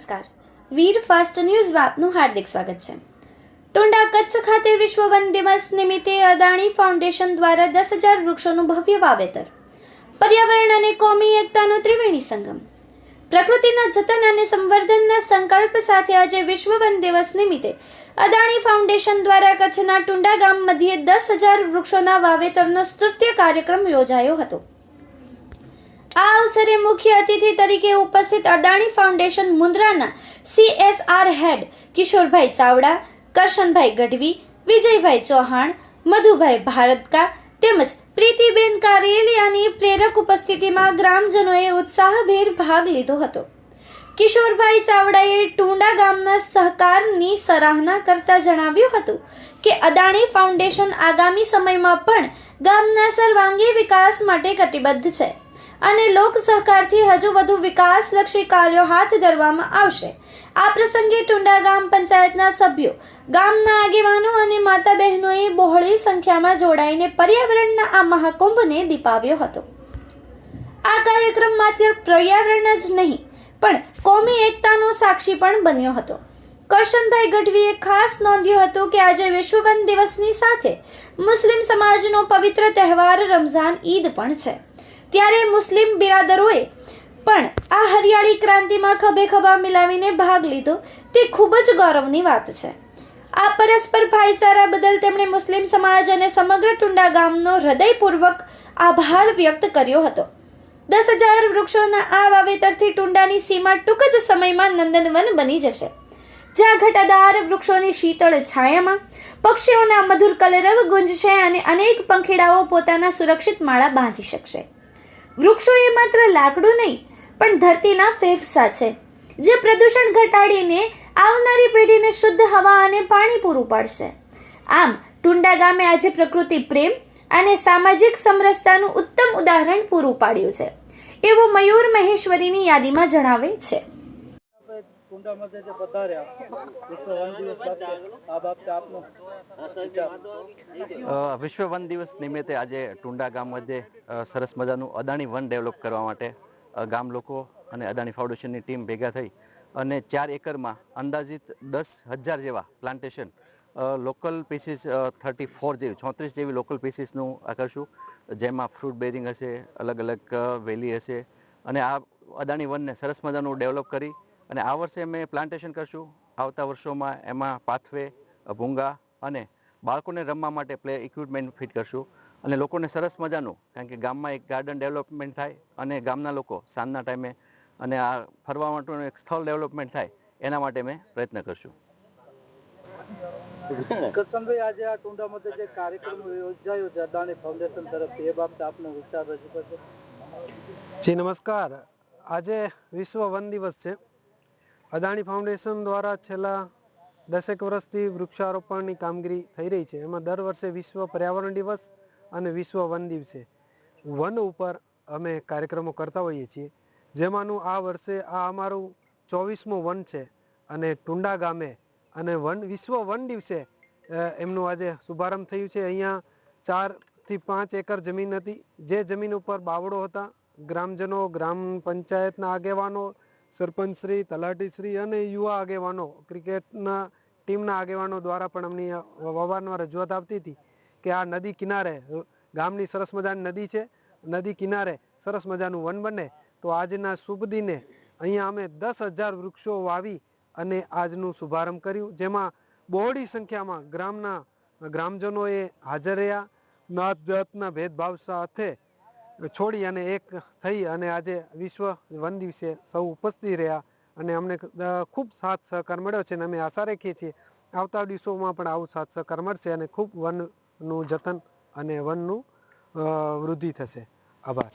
નમસ્કાર, વીર ફાસ્ટ ન્યૂઝમાં આપનું હાર્દિક સ્વાગત છે। ટુંડા કચ્છ ખાતે વિશ્વ વન દિવસ નિમિત્તે અદાણી ફાઉન્ડેશન દ્વારા 10,000 વૃક્ષોનું ભવ્ય વાવેતર। પર્યાવરણ અને કોમી એકતાનો ત્રિવેણી સંગમ। પ્રકૃતિના જતન અને સંવર્ધનના સંકલ્પ સાથે આજે વિશ્વ વન દિવસ નિમિત્તે અદાણી ફાઉન્ડેશન દ્વારા કચ્છના ટુંડા ગામ મધ્યે 10,000 વૃક્ષોના વાવેતરનો સ્તુત્ય કાર્યક્રમ યોજાયો હતો। આ અવસરે મુખ્ય અતિથિ તરીકે ઉપસ્થિત અદાણી ફાઉન્ડેશન મુન્દ્રાના CSR હેડ કિશોરભાઈ ચાવડા, કરશનભાઈ ગઢવી, વિજયભાઈ ચૌહાણ, મધુભાઈ ભારતકા તેમજ પ્રીતિબેન કારેલિયાની પ્રેરક ઉપસ્થિતિમાં ગ્રામજનોએ ઉત્સાહભેર ભાગ લીધો હતો। કિશોરભાઈ ચાવડાએ ટુંડા ગામના સહકારની સરાહના કરતા જણાવ્યું હતું કે અદાણી ફાઉન્ડેશન આગામી સમયમાં પણ ગામના સર્વાંગી વિકાસ માટે કટિબદ્ધ છે અને લોક સહકારથી હજુ વધુ વિકાસલક્ષી કાર્યો હાથ ધરવામાં આવશે। આ પ્રસંગે ટુંડા ગામ પંચાયતના સભ્યો, ગામના આગેવાનો અને માતા બહેનોએ બહોળી સંખ્યામાં જોડાઈને પર્યાવરણના આ મહાકુંભને દીપાવ્યો હતો। આ કાર્યક્રમ માત્ર પર્યાવરણ જ નહીં પણ કોમી એકતાનો સાક્ષી પણ બન્યો હતો। કરશનભાઈ ગઢવીએ ખાસ નોંધ્યું હતું કે આજે વિશ્વ વન દિવસની સાથે મુસ્લિમ સમાજનો પવિત્ર તહેવાર રમઝાન ઈદ પણ છે, ત્યારે મુસ્લિમ બિરાદરોએ પણ આ હરિયાળી ક્રાંતિમાં ખભે ખભા મિલાવીને ભાગ લીધો તે ખૂબ જ ગૌરવની વાત છે। આ પરસ્પર ભાઈચારા બદલ તેમણે મુસ્લિમ સમાજ અને સમગ્ર ટુંડા ગામનો હૃદયપૂર્વક આભાર વ્યક્ત કર્યો હતો। 10,000 વૃક્ષોના આ વાવેતરથી ટુંડાની સીમા ટૂંક જ સમયમાં નંદનવન બની જશે, જ્યાં ઘટાદાર વૃક્ષોની શીતળ છાયામાં પક્ષીઓના મધુર કલરવ ગુંજશે અને અનેક પંખીડાઓ પોતાના સુરક્ષિત માળા બાંધી શકશે। વૃક્ષો એ માત્ર લાકડું નહીં પણ ધરતીના ફેફસા છે, જે પ્રદૂષણ ઘટાડીને આવનારી પેઢીને શુદ્ધ હવા અને પાણી પૂરું પાડશે। આમ ટુંડા ગામે આજે પ્રકૃતિ પ્રેમ અને સામાજિક સમરસતાનું ઉત્તમ ઉદાહરણ પૂરું પાડ્યું છે, એવું મયુર મહેશ્વરીની યાદીમાં જણાવે છે। વિશ્વ વન દિવસ નિમિત્તે આજે ટુંડા ગામ મધ્યે સરસ મજાનું અદાણી વન ડેવલપ કરવા માટે ગામ લોકો અને અદાણી ફાઉન્ડેશનની ટીમ ભેગા થઈ અને 4 એકરમાં અંદાજિત 10,000 જેવા પ્લાન્ટેશન લોકલ પીસીસ 34 જેવી લોકલ પીસીસનું કરશું, જેમાં ફ્રૂટ બેરિંગ હશે, અલગ અલગ વેલી હશે અને આ અદાણી વનને સરસ મજાનું ડેવલપ કરી અને આ વર્ષે અમે પ્લાન્ટેશન કરશું। આવતા વર્ષોમાં એમાં પાથવે, ભૂંગા અને બાળકોને રમવા માટે પ્લે ઇક્વિપમેન્ટ ફિટ કરશું અને લોકોને સરસ મજાનું, કારણ કે ગામમાં એક ગાર્ડન ડેવલપમેન્ટ થાય અને ગામના લોકો સાંજના ટાઈમે અને આ ફરવા માટેનું એક સ્થળ ડેવલપમેન્ટ થાય એના માટે અમે પ્રયત્ન કરશું। કરશનભાઈ, આજે આ ટુંડા મધ્યે જે કાર્યક્રમ યોજાયો છે અદાણી ફાઉન્ડેશન તરફથી, એ બાબતે આપનો વિચાર રજૂ કરજો। જી નમસ્કાર, આજે વિશ્વ વન દિવસ છે। અદાણી ફાઉન્ડેશન દ્વારા છેલ્લા 10 વર્ષથી વૃક્ષારોપણની કામગીરી થઈ રહી છે। એમાં દર વર્ષે વિશ્વ પર્યાવરણ દિવસ અને વિશ્વ વન દિવસે વન ઉપર અમે કાર્યક્રમો કરતા હોઈએ છીએ, જેમાંનું આ વર્ષે આ અમારું 24મું વન છે અને ટુંડા ગામે અને વિશ્વ વન દિવસે એમનું આજે શુભારંભ થયું છે। અહીંયા 4 થી 5 એકર જમીન હતી, જે જમીન ઉપર બાવળો હતા। ગ્રામજનો, ગ્રામ પંચાયતના આગેવાનો, સરપંચશ્રી, તલાટીશ્રી અને યુવા આગેવાનો, ક્રિકેટના ટીમના આગેવાનો દ્વારા પણ અમની અવારનવાર રજૂઆત આવતી હતી કે આ નદી કિનારે, ગામની સરસ મજાની નદી છે, નદી કિનારે સરસ મજાનું વન બને। તો આજના શુભ દિને અહીંયા અમે 10,000 વૃક્ષો વાવી અને આજનું શુભારંભ કર્યું, જેમાં બહોળી સંખ્યામાં ગ્રામજનોએ હાજર રહ્યા। નાત જાતના ભેદભાવ સાથે છોડી અને એક થઈ અને આજે વિશ્વ વન દિવસે સૌ ઉપસ્થિત રહ્યા અને અમને ખૂબ સાથ સહકાર મળ્યો છે અને અમે આશા રાખીએ છીએ આવતા દિવસોમાં પણ આવું સાથ સહકાર મળશે અને ખૂબ વનનું જતન અને વનનું વૃદ્ધિ થશે। આભાર।